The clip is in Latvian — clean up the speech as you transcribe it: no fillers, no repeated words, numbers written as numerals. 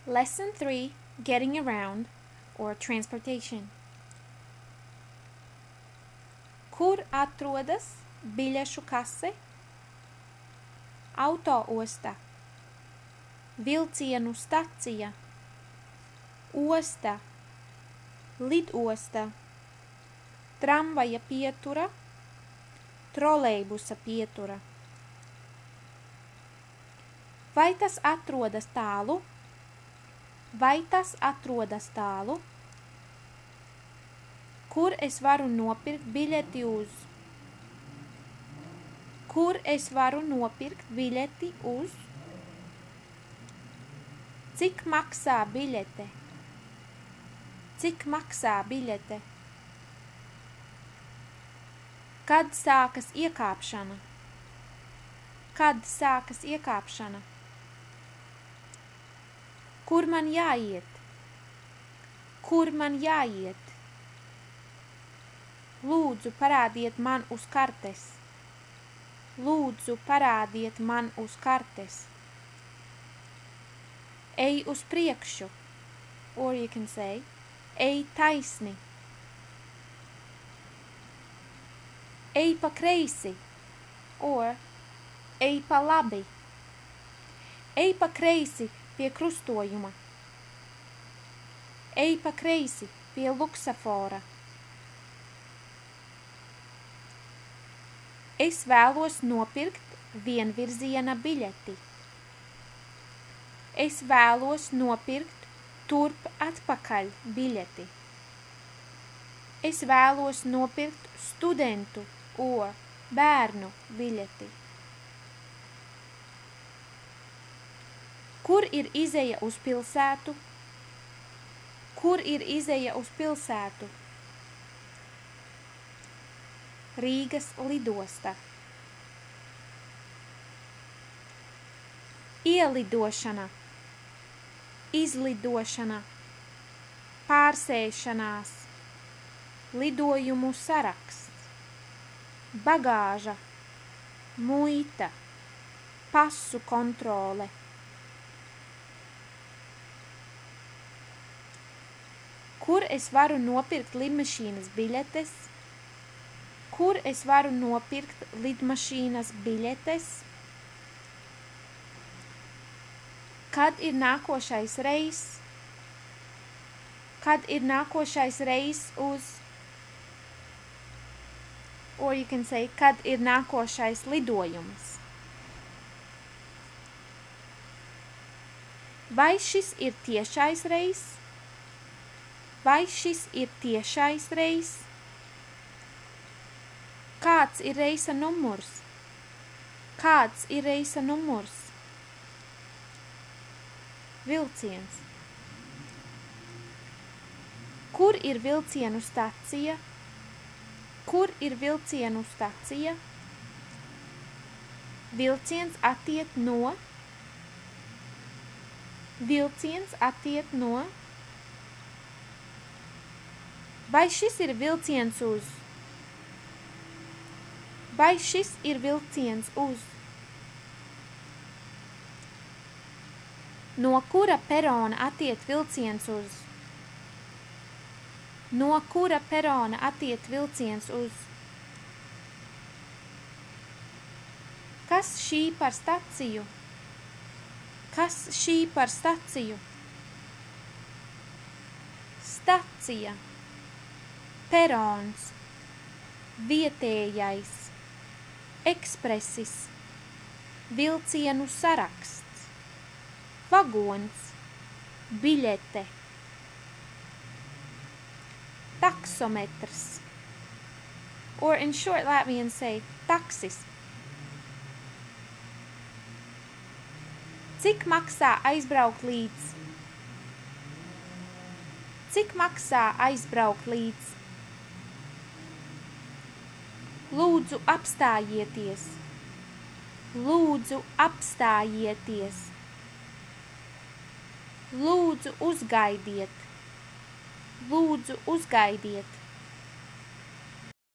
Lesson 3, Getting Around, or Transportation. Kur atrodas biļešu kase? Autoosta, vilcienu stacija, osta, lidosta, tramvaja pietura, trolejbusa pietura. Vai tas atrodas tālu? Vai tas atrodas tālu? Kur es varu nopirkt biļeti uz? Kur es varu nopirkt biļeti uz? Cik maksā biļete? Cik maksā biļete? Kad sākas iekāpšana? Kad sākas iekāpšana? Kur man jāiet? Kur man jāiet? Lūdzu, parādiet man uz kartes. Lūdzu, parādiet man uz kartes. Ej uz priekšu, or you can say, ej taisni. Ej pa kreisi, or ej pa labi. Ej pa kreisi pie krustojuma. Ej pa kreisi pie luksafora. Es vēlos nopirkt vienvirziena biļeti. Es vēlos nopirkt turp atpakaļ biļeti. Es vēlos nopirkt studentu o bērnu biļeti. Kur ir izeja uz pilsētu? Kur ir izeja uz pilsētu? Rīgas lidosta. Ielidošana, izlidošana, pārsēšanās, lidojumu saraksts, bagāža, muita, pasu kontrole. Kur es varu nopirkt lidmašīnas biļetes? Kur es varu nopirkt lidmašīnas biļetes? Kad ir nākošais reiss? Kad ir nākošais reiss uz? Or you can say, kad ir nākošais lidojums? Vai šis ir tiešais reiss? Vai šis ir tiešais reiss? Kāds ir reisa numurs? Kāds ir reisa numurs? Vilciens. Kur ir vilcienu stacija? Kur ir vilcienu stacija? Vilciens attiek no? Vilciens attiek no? Vai šis ir vilciens uz? Vai šis ir vilciens uz? No kura perona attiek vilciens uz? No kura perona attiek vilciens uz? Kas šī par staciju? Kas šī par staciju? Stacija, perons, vietējais, ekspresis, vilcienu saraksts, vagons, biļete, taksometrs, or in short Latvian say, taksis. Cik maksā aizbraukt līdz? Cik maksā aizbraukt līdz? Lūdzu, apstājieties. Lūdzu, apstājieties. Lūdzu, uzgaidiet. Lūdzu, uzgaidiet.